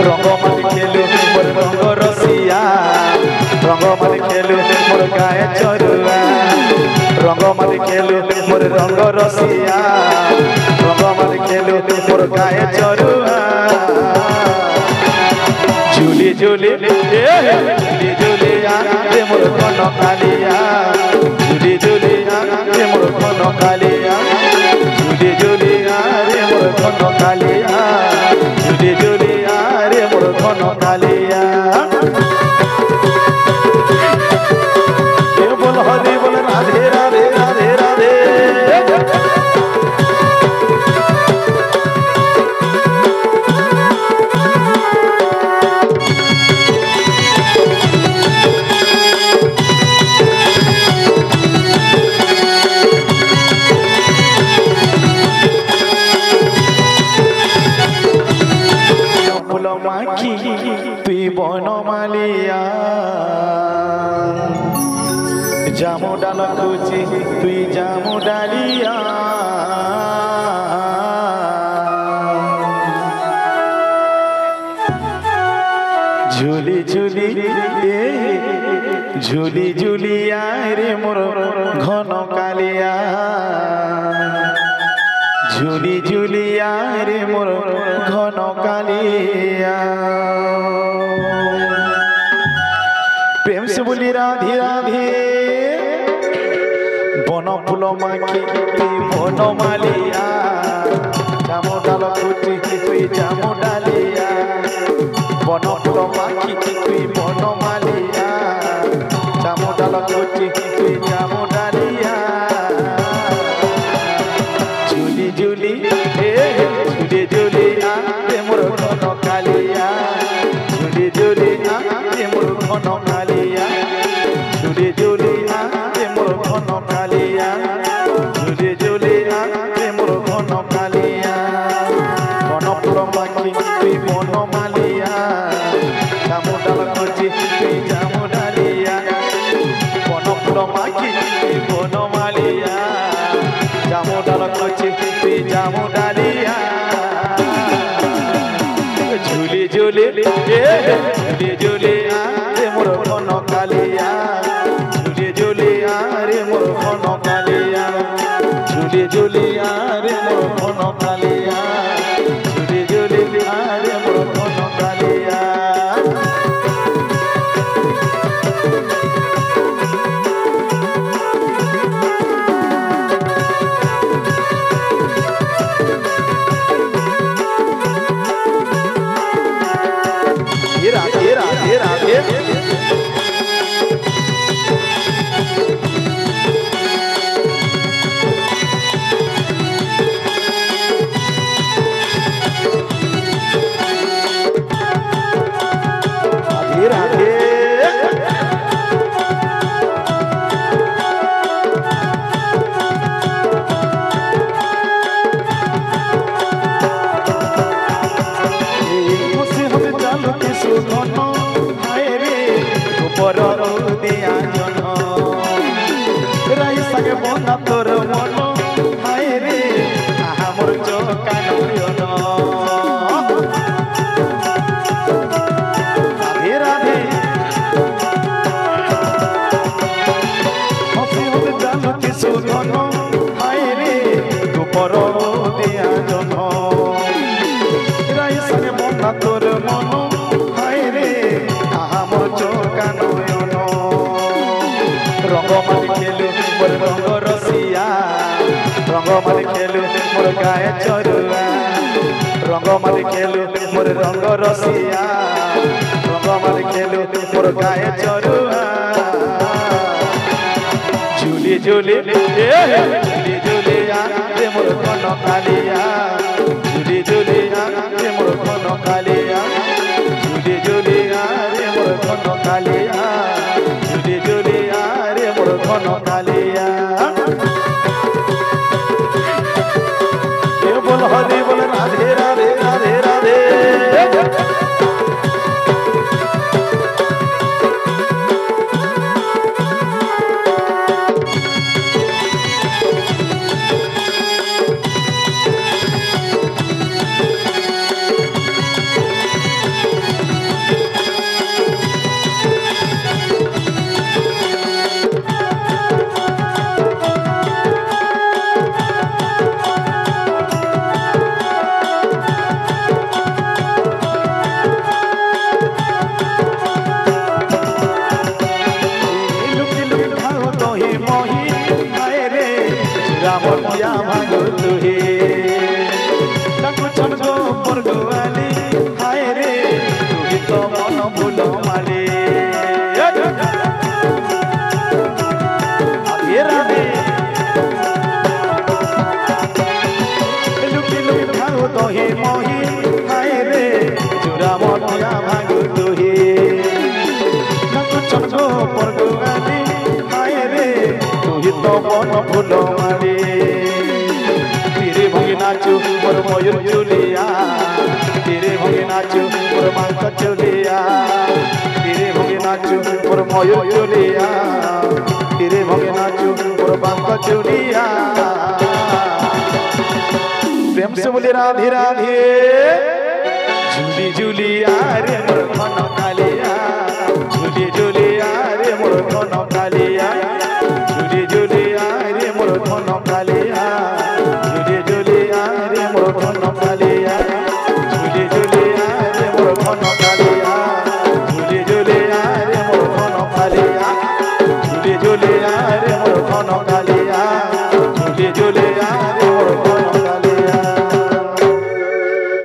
रंगमाली खेलु मोर रंग रसिया रंगमाली खेलु मोर गाए चरुआ रंगमाली खेलु मोर रंग रसिया रंगमाली खेलु मोर गाए चरुआ झूली झूली झूली झूलिया रे मोर कन कालिया झूली झूलिया रे मोर कन कालिया झूली झूलिया रे मोर कन कालिया झूली झूलिया रे मोर कन कालिया बोल हरि बोल राधे राधे राधे राधे তুই বনমালিয়া জামু ডাল খুঁজি তুই জামু ডালিয়া ঝুলি ঝুলি ঝুলি ঝুলিয়া রে মোর ঘন কালিয়া झूली झूलिया रे मोर घन कालिया प्रेम से बोली राधे राधे बन फूल माखी तुई बन मालिया जामु डाल खुटी तुई जामु डालिया बन फूल माखी तुई बन मालिया जामु डाल खुटी तुई जामु डालिया झूली झूली झूली झूली रे मोर घन कालिया झूली झूली रे मोर घन कालिया झूली झूली रे मोर घन कालिया झूली झूली रे मोर घन कालिया बन फूल माखी तुई बन मालिया जामु डाल खुजी तुई जामु डालिया बन फूल माखी तुई बन मालिया जामु डाल खुजी तुई जामु डालिया झूली झूली झूली झूली रे मोर घन कालिया झूली झूली रे मोर घन कालिया झूली झूली रे मोर घन कालिया झूली झूली रे मोर घन कालिया राधे राधे राधे राधे राधे सुधन हाय रे गोबर दिया जन राई सगे बंदा तोर मन हाय रे आहा मोर चका नयन राधे राधे हसी हसी जानती सुधन हाय रे गोबर दिया जन राई सगे बंदा तोर मन रंगमाली खेलु मोर रंग रसिया रंगमाली खेलु मोर गाए चरुआ रंगमाली खेलु मोर रंग रसिया रंगमाली खेलु मोर गाए चरुआ झूली झूली झूली झूलिया रे मोर घन कालिया झूली झूलिया रे मोर घन कालिया झूली झूलिया रे मोर घन कालिया झूली झूलिया रे मोर घन कालिया बोल हरि बोल राधे राधे राधे राधे ময়ূর চুলিয়া তীরে ভোগে নাচু মোর মাংস চুলিয়া তীরে ভোগে নাচু মোর ময়ূর চুলিয়া তীরে ভোগে নাচু মোর মাংস চুলিয়া प्रेम से बोले राधे राधे झूली झूलिया रे मोर मन कालिया झूली झूलिया रे मोर मन कालिया झूली झूलिया रे मोर मन कालिया